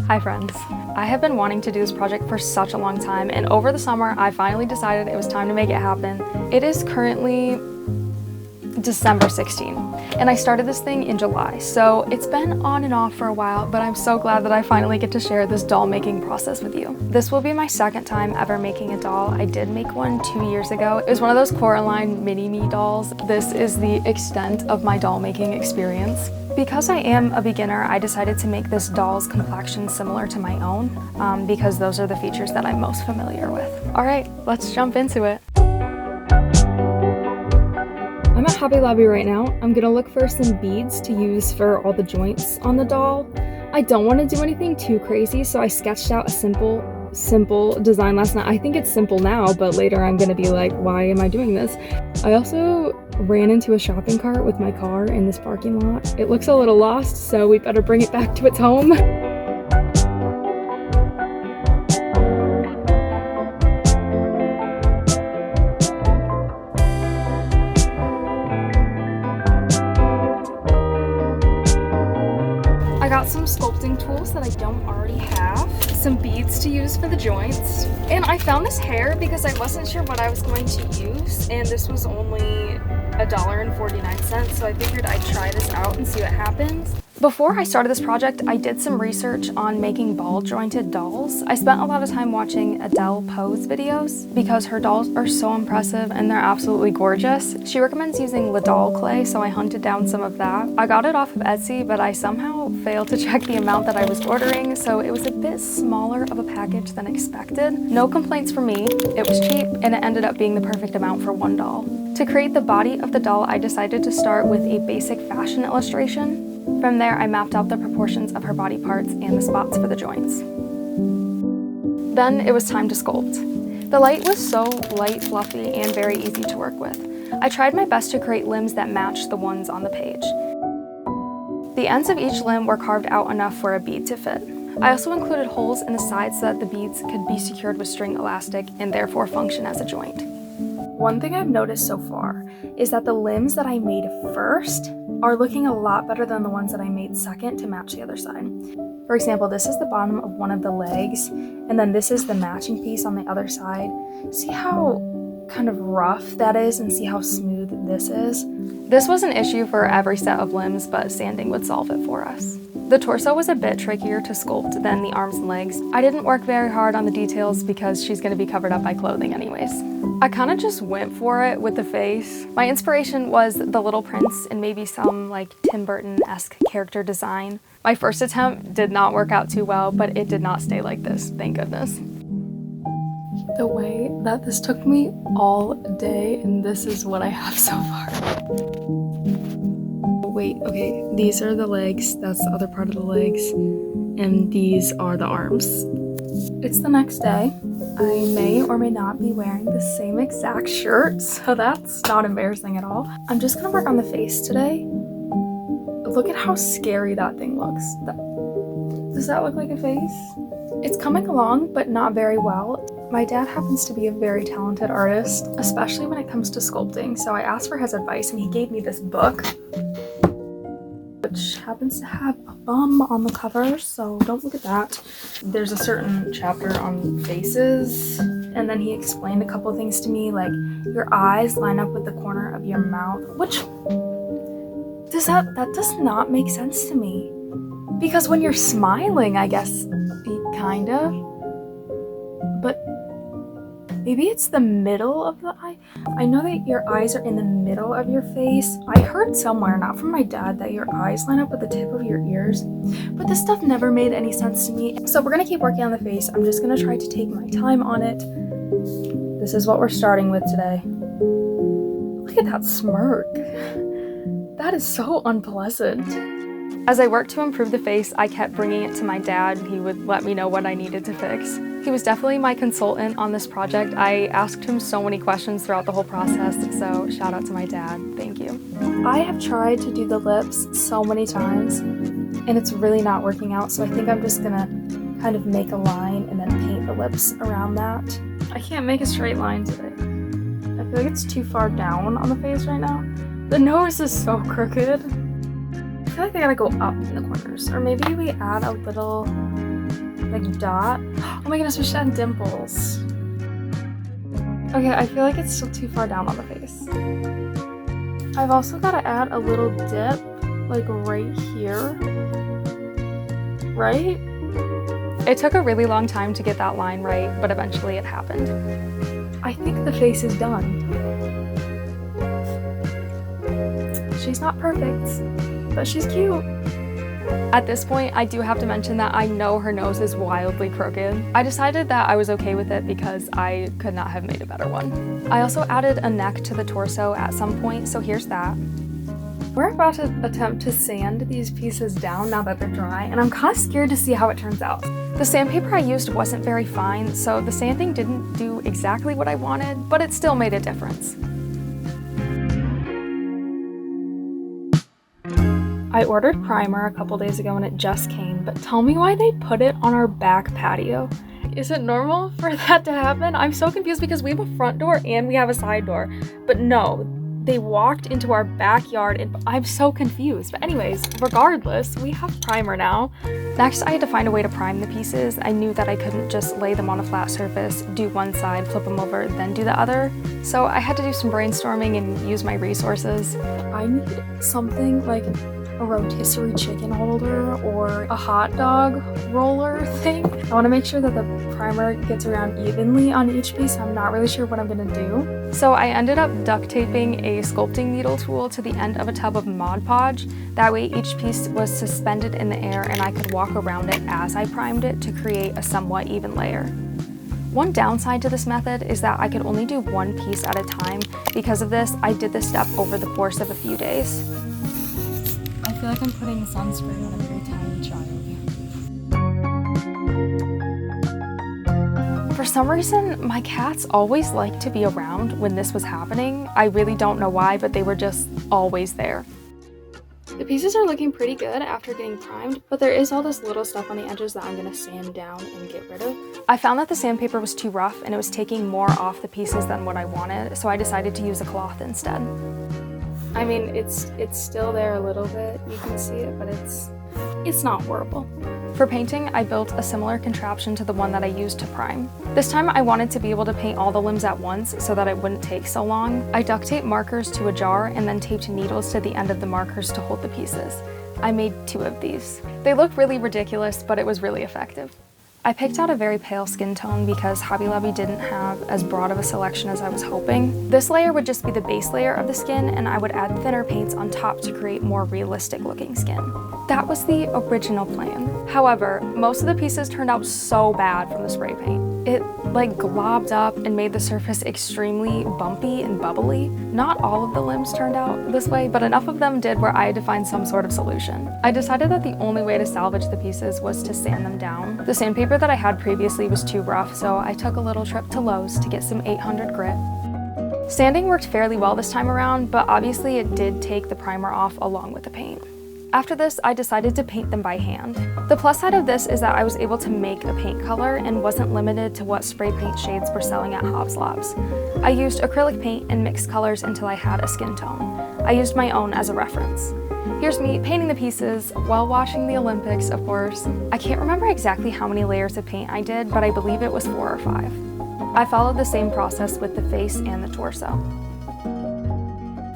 Hi friends. I have been wanting to do this project for such a long time, and over the summer I finally decided it was time to make it happen. It is currently December 16, and I started this thing in July, so it's been on and off for a while, but I'm so glad that I finally get to share this doll making process with you. This will be my second time ever making a doll. I did make one 2 years ago. It was one of those Coraline mini-me dolls. This is the extent of my doll making experience. Because I am a beginner, I decided to make this doll's complexion similar to my own, because those are the features that I'm most familiar with. All right, let's jump into it. I'm at Hobby Lobby right now. I'm gonna look for some beads to use for all the joints on the doll. I don't want to do anything too crazy, so I sketched out a simple design last night. I think it's simple now, but later I'm gonna be like, why am I doing this? I also ran into a shopping cart with my car in this parking lot. It looks a little lost, so we better bring it back to its home. I got some sculpting tools that I don't already have, some beads to use for the joints, and I found this hair because I wasn't sure what I was going to use, and this was only $1.49, so I figured I'd try this out and see what happens. Before I started this project, I did some research on making ball jointed dolls. I spent a lot of time watching Adele pose videos because her dolls are so impressive and they're absolutely gorgeous. She recommends using Ladol clay, so I hunted down some of that. I got it off of Etsy, but I somehow failed to check the amount that I was ordering, so it was a bit smaller of a package than expected. No complaints from me. It was cheap and it ended up being the perfect amount for one doll. To create the body of the doll, I decided to start with a basic fashion illustration. From there, I mapped out the proportions of her body parts and the spots for the joints. Then it was time to sculpt. The light was so light, fluffy, and very easy to work with. I tried my best to create limbs that matched the ones on the page. The ends of each limb were carved out enough for a bead to fit. I also included holes in the sides so that the beads could be secured with string elastic and therefore function as a joint. One thing I've noticed so far is that the limbs that I made first are looking a lot better than the ones that I made second to match the other side. For example, this is the bottom of one of the legs, and then this is the matching piece on the other side. See how kind of rough that is, and see how smooth this is? This was an issue for every set of limbs, but sanding would solve it for us. The torso was a bit trickier to sculpt than the arms and legs. I didn't work very hard on the details because she's going to be covered up by clothing anyways. I kind of just went for it with the face. My inspiration was The Little Prince and maybe some like Tim Burton-esque character design. My first attempt did not work out too well, but it did not stay like this, thank goodness. The way that this took me all day, and this is what I have so far. Wait, okay, these are the legs, that's the other part of the legs, and these are the arms. It's the next day. I may or may not be wearing the same exact shirt, so that's not embarrassing at all. I'm just gonna work on the face today. Look at how scary that thing looks. Does that look like a face? It's coming along, but not very well. My dad happens to be a very talented artist, especially when it comes to sculpting, so I asked for his advice and he gave me this book, which happens to have a bum on the cover, so don't look at that. There's a certain chapter on faces, and then he explained a couple things to me, like your eyes line up with the corner of your mouth, which that does not make sense to me. Because when you're smiling, I guess, kind of, but maybe it's the middle of the eye. I know that your eyes are in the middle of your face. I heard somewhere, not from my dad, that your eyes line up with the tip of your ears, but this stuff never made any sense to me. So we're gonna keep working on the face. I'm just gonna try to take my time on it. This is what we're starting with today. Look at that smirk. That is so unpleasant. As I worked to improve the face, I kept bringing it to my dad. He would let me know what I needed to fix. He was definitely my consultant on this project. I asked him so many questions throughout the whole process, so shout out to my dad, thank you. I have tried to do the lips so many times, and it's really not working out, so I think I'm just gonna kind of make a line and then paint the lips around that. I can't make a straight line today. I feel like it's too far down on the face right now. The nose is so crooked. I feel like they gotta go up in the corners, or maybe we add a little like dot. Oh my goodness, we should add dimples. Okay, I feel like it's still too far down on the face. I've also got to add a little dip, like right here. Right? It took a really long time to get that line right, but eventually it happened. I think the face is done. She's not perfect, but she's cute. At this point, I do have to mention that I know her nose is wildly crooked. I decided that I was okay with it because I could not have made a better one. I also added a neck to the torso at some point, so here's that. We're about to attempt to sand these pieces down now that they're dry, and I'm kind of scared to see how it turns out. The sandpaper I used wasn't very fine, so the sanding didn't do exactly what I wanted, but it still made a difference. I ordered primer a couple days ago and it just came, but tell me why they put it on our back patio. Is it normal for that to happen? I'm so confused because we have a front door and we have a side door, but no, they walked into our backyard and I'm so confused. But anyways, regardless, we have primer now. Next, I had to find a way to prime the pieces. I knew that I couldn't just lay them on a flat surface, do one side, flip them over, then do the other. So I had to do some brainstorming and use my resources. I need something like a rotisserie chicken holder or a hot dog roller thing. I want to make sure that the primer gets around evenly on each piece. I'm not really sure what I'm gonna do. So I ended up duct taping a sculpting needle tool to the end of a tub of Mod Podge. That way each piece was suspended in the air and I could walk around it as I primed it to create a somewhat even layer. One downside to this method is that I could only do one piece at a time. Because of this, I did this step over the course of a few days. I feel like I'm putting sunscreen on a very tiny child. For some reason, my cats always liked to be around when this was happening. I really don't know why, but they were just always there. The pieces are looking pretty good after getting primed, but there is all this little stuff on the edges that I'm gonna sand down and get rid of. I found that the sandpaper was too rough and it was taking more off the pieces than what I wanted, so I decided to use a cloth instead. I mean, it's still there a little bit, you can see it, but it's not horrible. For painting, I built a similar contraption to the one that I used to prime. This time I wanted to be able to paint all the limbs at once so that it wouldn't take so long. I duct taped markers to a jar and then taped needles to the end of the markers to hold the pieces. I made 2 of these. They look really ridiculous, but it was really effective. I picked out a very pale skin tone because Hobby Lobby didn't have as broad of a selection as I was hoping. This layer would just be the base layer of the skin and I would add thinner paints on top to create more realistic looking skin. That was the original plan. However, most of the pieces turned out so bad from the spray paint. It like globbed up and made the surface extremely bumpy and bubbly. Not all of the limbs turned out this way, but enough of them did where I had to find some sort of solution. I decided that the only way to salvage the pieces was to sand them down. The sandpaper that I had previously was too rough, so I took a little trip to Lowe's to get some 800 grit. Sanding worked fairly well this time around, but obviously it did take the primer off along with the paint. After this, I decided to paint them by hand. The plus side of this is that I was able to make a paint color and wasn't limited to what spray paint shades were selling at Hobbs Lobs. I used acrylic paint and mixed colors until I had a skin tone. I used my own as a reference. Here's me painting the pieces while watching the Olympics, of course. I can't remember exactly how many layers of paint I did, but I believe it was 4 or 5. I followed the same process with the face and the torso.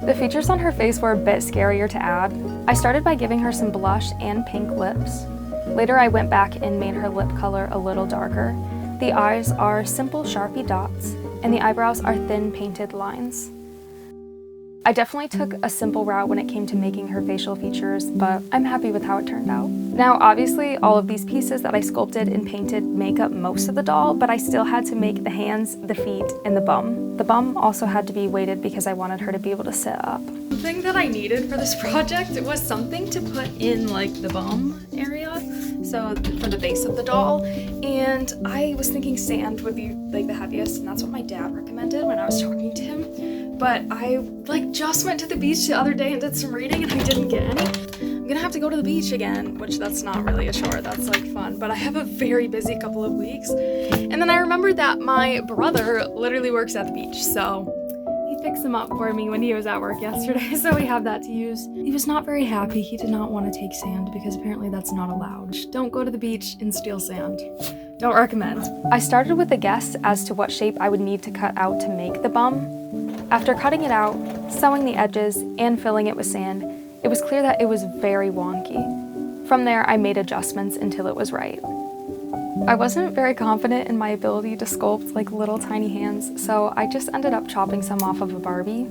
The features on her face were a bit scarier to add. I started by giving her some blush and pink lips. Later I went back and made her lip color a little darker. The eyes are simple Sharpie dots, and the eyebrows are thin painted lines. I definitely took a simple route when it came to making her facial features, but I'm happy with how it turned out. Now, obviously, all of these pieces that I sculpted and painted make up most of the doll, but I still had to make the hands, the feet, and the bum. The bum also had to be weighted because I wanted her to be able to sit up. The thing that I needed for this project was something to put in like the bum area, so for the base of the doll, and I was thinking sand would be like the heaviest, and that's what my dad recommended when I was talking to him. But I like just went to the beach the other day and did some reading and I didn't get any. I'm gonna have to go to the beach again, which that's not really a chore, that's like fun, but I have a very busy couple of weeks. And then I remembered that my brother literally works at the beach, so fix him up for me when he was at work yesterday, so we have that to use. He was not very happy. He did not want to take sand because apparently that's not allowed. Don't go to the beach and steal sand. Don't recommend. I started with a guess as to what shape I would need to cut out to make the bum. After cutting it out, sewing the edges, and filling it with sand, it was clear that it was very wonky. From there, I made adjustments until it was right. I wasn't very confident in my ability to sculpt like little tiny hands, so I just ended up chopping some off of a Barbie.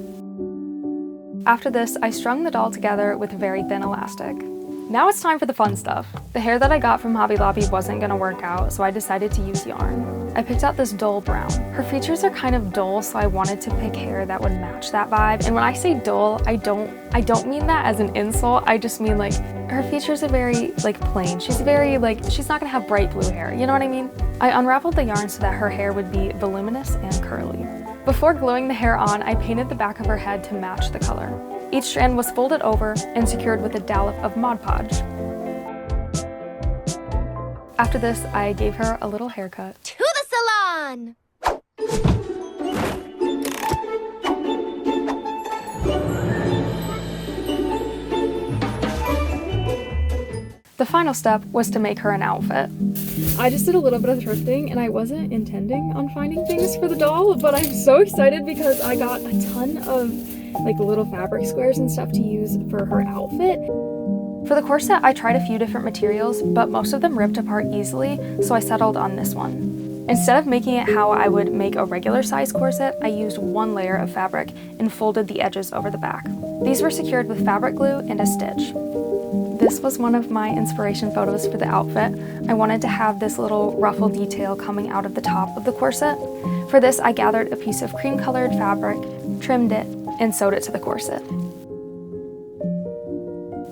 After this, I strung the doll together with very thin elastic. Now it's time for the fun stuff. The hair that I got from Hobby Lobby wasn't gonna work out, so I decided to use yarn. I picked out this dull brown. Her features are kind of dull, so I wanted to pick hair that would match that vibe. And when I say dull, I don't mean that as an insult. I just mean like her features are very like plain. She's not gonna have bright blue hair. You know what I mean? I unraveled the yarn so that her hair would be voluminous and curly. Before gluing the hair on, I painted the back of her head to match the color. Each strand was folded over and secured with a dollop of Mod Podge. After this, I gave her a little haircut. To the salon! The final step was to make her an outfit. I just did a little bit of thrifting and I wasn't intending on finding things for the doll, but I'm so excited because I got a ton of like little fabric squares and stuff to use for her outfit. For the corset, I tried a few different materials, but most of them ripped apart easily, so I settled on this one. Instead of making it how I would make a regular size corset, I used one layer of fabric and folded the edges over the back. These were secured with fabric glue and a stitch. This was one of my inspiration photos for the outfit. I wanted to have this little ruffle detail coming out of the top of the corset. For this, I gathered a piece of cream-colored fabric, trimmed it, and sewed it to the corset.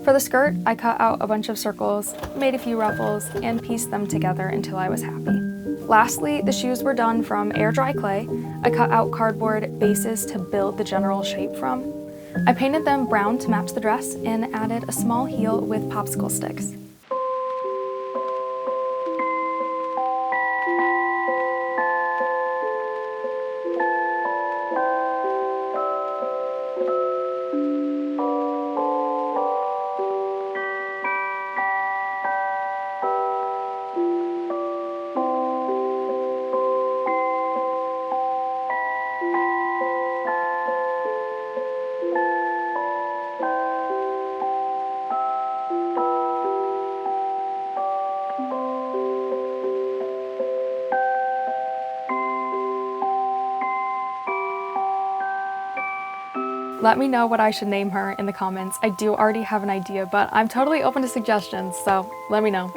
For the skirt, I cut out a bunch of circles, made a few ruffles, and pieced them together until I was happy. Lastly, the shoes were done from air dry clay. I cut out cardboard bases to build the general shape from. I painted them brown to match the dress and added a small heel with popsicle sticks. Let me know what I should name her in the comments. I do already have an idea, but I'm totally open to suggestions, so let me know.